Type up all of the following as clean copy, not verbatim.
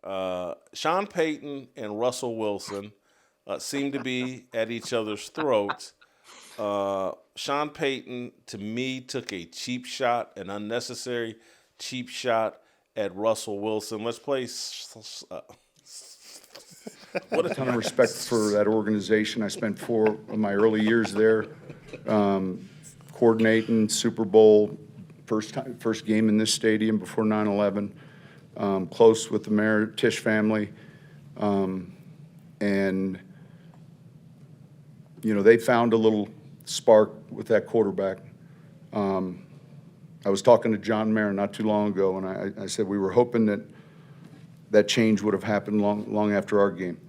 Sean Payton and Russell Wilson seem to be at each other's throats. Sean Payton, to me, took a cheap shot, an unnecessary cheap shot at Russell Wilson. Let's play. A ton of respect for that organization. I spent 4 of my early years there, coordinating Super Bowl, first game in this stadium before 9/11. Close with the mayor, Tisch family, and they found a little spark with that quarterback. I was talking to John Mayer not too long ago, and I said we were hoping that change would have happened long after our game.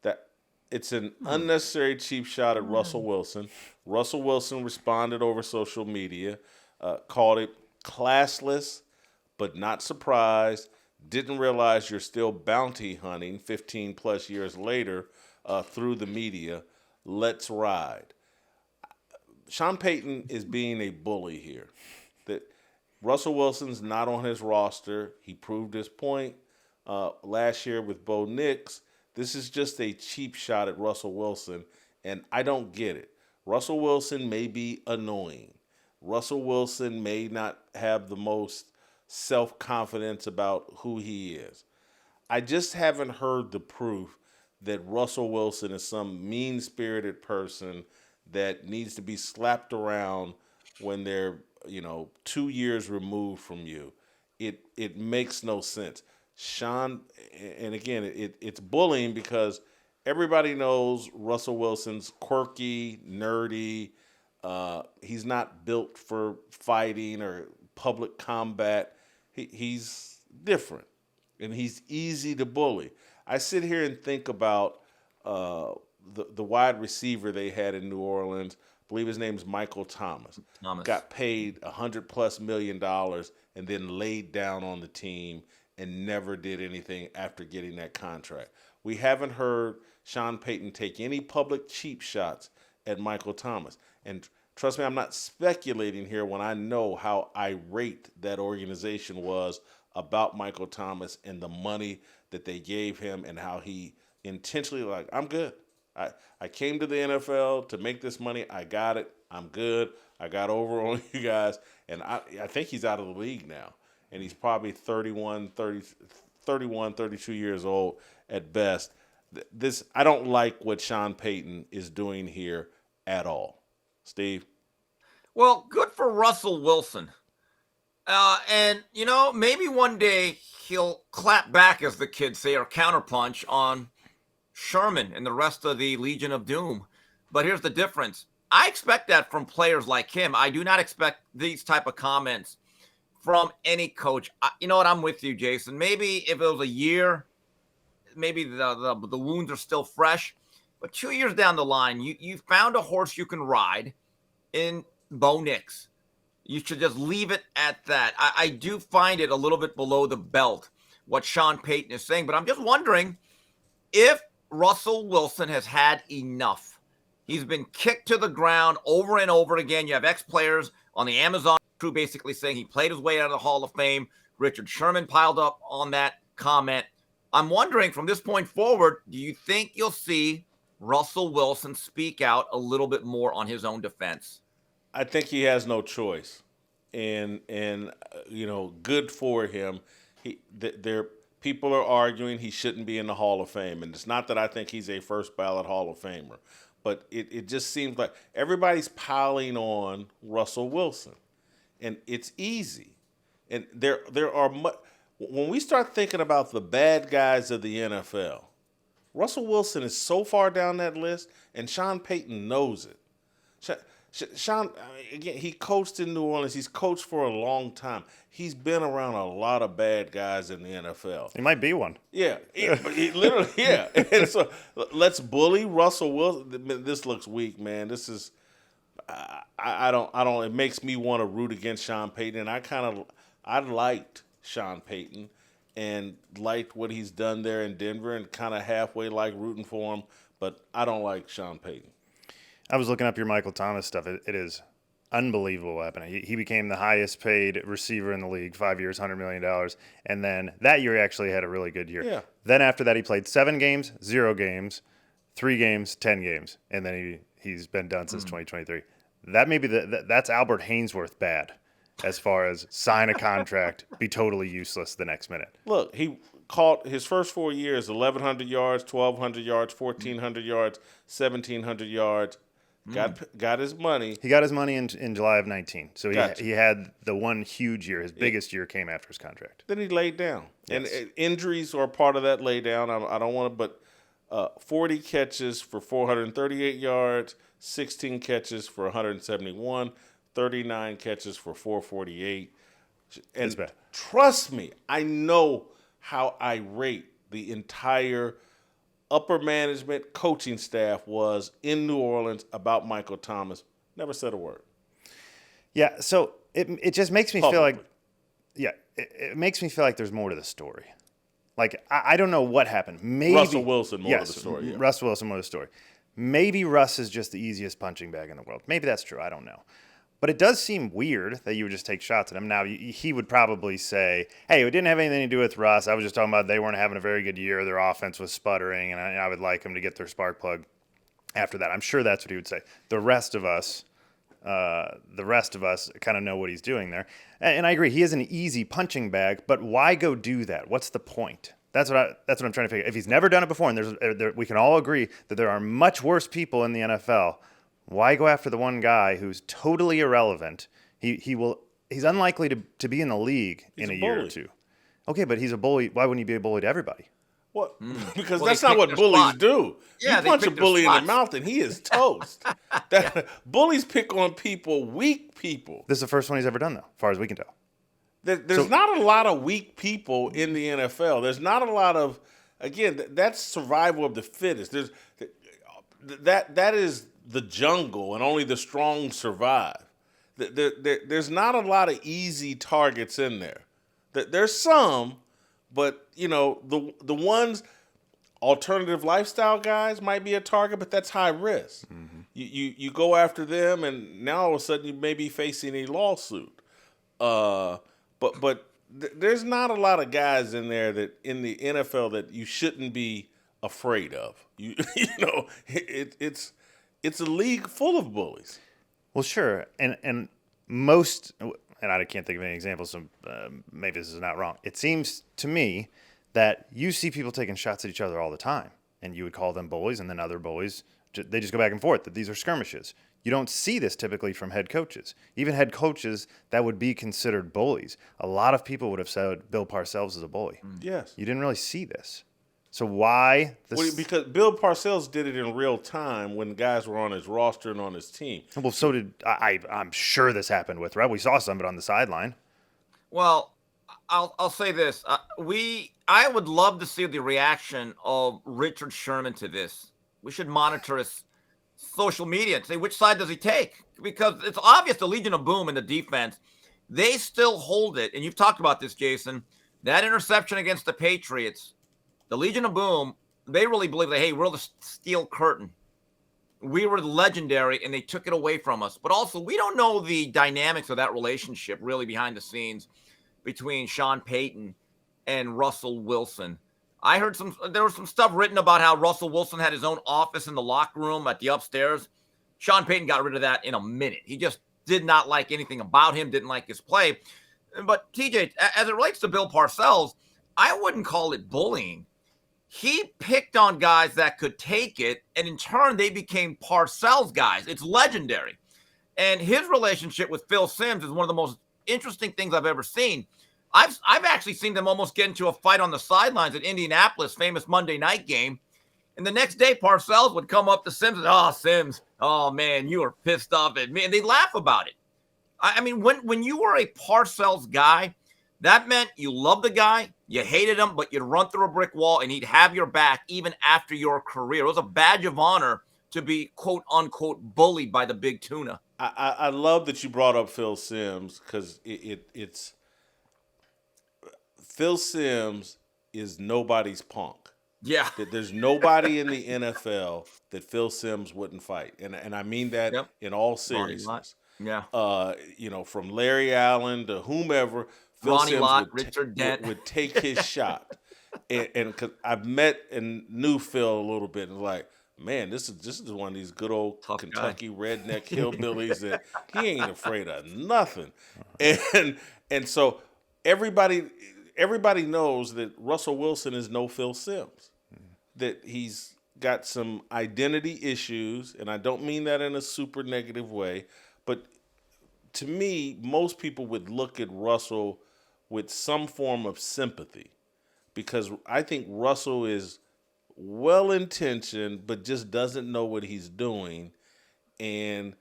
That it's an unnecessary cheap shot at Russell Wilson. Russell Wilson responded over social media, called it classless, but not surprised. Didn't realize you're still bounty hunting 15 plus years later through the media. Let's ride. Sean Payton is being a bully here. That Russell Wilson's not on his roster. He proved his point last year with Bo Nix. This is just a cheap shot at Russell Wilson, and I don't get it. Russell Wilson may be annoying. Russell Wilson may not have the most self-confidence about who he is. I just haven't heard the proof that Russell Wilson is some mean-spirited person that needs to be slapped around when they're, 2 years removed from you. It makes no sense. Sean, and again, it's bullying because everybody knows Russell Wilson's quirky, nerdy. He's not built for fighting or public combat. He's different, and he's easy to bully. I sit here and think about the wide receiver they had in New Orleans. I believe his name's Michael Thomas. Got paid $100+ million and then laid down on the team and never did anything after getting that contract. We haven't heard Sean Payton take any public cheap shots at Michael Thomas. And trust me, I'm not speculating here when I know how irate that organization was about Michael Thomas and the money that they gave him and how he intentionally I'm good. I came to the NFL to make this money. I got it. I'm good. I got over on you guys. And I think he's out of the league now. And he's probably 32 years old at best. I don't like what Sean Payton is doing here at all. Steve? Well, good for Russell Wilson. And, maybe one day he'll clap back, as the kids say, or counterpunch on Sherman and the rest of the Legion of Doom. But here's the difference. I expect that from players like him. I do not expect these type of comments from any coach. You know what? I'm with you, Jason. Maybe if it was a year, maybe the wounds are still fresh. But 2 years down the line, you found a horse you can ride in Bo Nix. You should just leave it at that. I do find it a little bit below the belt, what Sean Payton is saying. But I'm just wondering if Russell Wilson has had enough. He's been kicked to the ground over and over again. You have ex-players on the Amazon crew basically saying he played his way out of the Hall of Fame. Richard Sherman piled up on that comment. I'm wondering, from this point forward, do you think you'll see Russell Wilson speak out a little bit more on his own defense? I think he has no choice, and good for him. People are arguing he shouldn't be in the Hall of Fame, and it's not that I think he's a first ballot Hall of Famer, but it just seems like everybody's piling on Russell Wilson, and it's easy. And there are when we start thinking about the bad guys of the NFL, Russell Wilson is so far down that list, and Sean Payton knows it. Sean, again, he coached in New Orleans. He's coached for a long time. He's been around a lot of bad guys in the NFL. He might be one. Yeah, he literally, yeah. And so let's bully Russell Wilson. This looks weak, man. This is, I don't. It makes me want to root against Sean Payton. And I liked Sean Payton and liked what he's done there in Denver, and kind of halfway like rooting for him. But I don't like Sean Payton. I was looking up your Michael Thomas stuff. It is unbelievable what happened. He became the highest paid receiver in the league, 5 years, $100 million. And then that year he actually had a really good year. Yeah. Then after that, he played 7 games, 0 games, 3 games, 10 games. And then he's been done since 2023. That may be that's Albert Hainsworth bad as far as sign a contract, be totally useless the next minute. Look, he caught his first 4 years 1,100 yards, 1,200 yards, 1,400 yards, 1,700 yards. Got his money. He got his money in July of 19. So Gotcha. he had the one huge year. His biggest year came after his contract. Then he laid down. Yes. And injuries are part of that lay down. I don't want to, but 40 catches for 438 yards, 16 catches for 171, 39 catches for 448. And It's bad. trust me, I know how irate the entire upper management coaching staff was in New Orleans about Michael Thomas. Never said a word. Yeah, so it just makes me feel Publicly. like, it makes me feel like there's more to the story. Like, I don't know what happened. Maybe Russell Wilson more to yes, the story. Yeah. Russell Wilson more to the story. Maybe Russ is just the easiest punching bag in the world. Maybe that's true. I don't know. But it does seem weird that you would just take shots at him. Now, he would probably say, hey, it didn't have anything to do with Russ. I was just talking about they weren't having a very good year. Their offense was sputtering, and I would like them to get their spark plug after that. I'm sure that's what he would say. The rest of us kind of know what he's doing there. And I agree, he is an easy punching bag, but why go do that? What's the point? That's what I'm trying to figure. If he's never done it before, and we can all agree that there are much worse people in the NFL, why go after the one guy who's totally irrelevant? He's unlikely to be in the league in a year or bully. two. Okay, but he's a bully. Why wouldn't he be a bully to everybody? What? Because Well, that's they not what picked their bullies spot. do. Yeah, You they punch a picked their bully in the spots. mouth and he is toast. Bullies pick on people, weak people. This is the first one he's ever done, though, as far as we can tell. There's not a lot of weak people in the NFL. There's not a lot of, again, that's survival of the fittest. That is the jungle, and only the strong survive. There's not a lot of easy targets in there. There's some, but the ones, alternative lifestyle guys might be a target, but that's high risk. Mm-hmm. You go after them, and now all of a sudden you may be facing a lawsuit. But there's not a lot of guys in there that in the NFL that you shouldn't be afraid of. It's a league full of bullies. Well, sure, and most, and I can't think of any examples, so maybe this is not wrong. It seems to me that you see people taking shots at each other all the time, and you would call them bullies, and then other bullies, they just go back and forth, that these are skirmishes. You don't see this typically from head coaches. Even head coaches that would be considered bullies. A lot of people would have said Bill Parcells is a bully. Yes. You didn't really see this. So why? Because Bill Parcells did it in real time when guys were on his roster and on his team. Well, so did I'm sure this happened with Red. We saw some of it on the sideline. Well, I'll say this: I would love to see the reaction of Richard Sherman to this. We should monitor his social media and say which side does he take, because it's obvious the Legion of Boom and the defense, they still hold it. And you've talked about this, Jason. That interception against the Patriots, the Legion of Boom, they really believe that, hey, we're the steel curtain. We were legendary, and they took it away from us. But also, we don't know the dynamics of that relationship really behind the scenes between Sean Payton and Russell Wilson. I heard there was some stuff written about how Russell Wilson had his own office in the locker room at the upstairs. Sean Payton got rid of that in a minute. He just did not like anything about him, didn't like his play. But TJ, as it relates to Bill Parcells, I wouldn't call it bullying. He picked on guys that could take it, and in turn, they became Parcells guys. It's legendary. And his relationship with Phil Simms is one of the most interesting things I've ever seen. I've actually seen them almost get into a fight on the sidelines at Indianapolis, famous Monday night game. And the next day, Parcells would come up to Simms and, oh, Simms, oh, man, you are pissed off at me. And they laugh about it. I mean, when you were a Parcells guy, that meant you loved the guy, you hated him, but you'd run through a brick wall and he'd have your back even after your career. It was a badge of honor to be, quote, unquote, bullied by the big tuna. I love that you brought up Phil Simms, because it's Phil Simms is nobody's punk. Yeah. There's nobody in the NFL that Phil Simms wouldn't fight, and I mean that Yep. in all seriousness. Yeah. From Larry Allen to whomever, Phil Ronnie Sims Lott, Richard Dent. would take his shot. And cause I've met and knew Phil a little bit, and like, man, this is one of these good old Tough guy. Kentucky redneck hillbillies that he ain't afraid of nothing. And so everybody knows that Russell Wilson is no Phil Sims, that he's got some identity issues, and I don't mean that in a super negative way, but to me, most people would look at Russell with some form of sympathy, because I think Russell is well-intentioned but just doesn't know what he's doing, and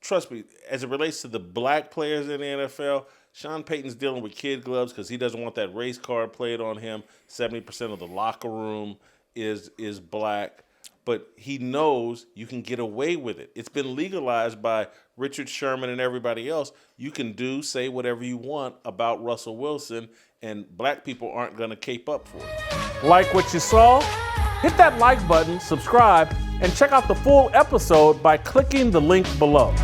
trust me, as it relates to the black players in the NFL, Sean Payton's dealing with kid gloves because he doesn't want that race card played on him. 70% of the locker room is black, but he knows you can get away with it. It's been legalized by Richard Sherman and everybody else. You can say whatever you want about Russell Wilson, and black people aren't going to cape up for it. Like what you saw? Hit that like button, subscribe, and check out the full episode by clicking the link below.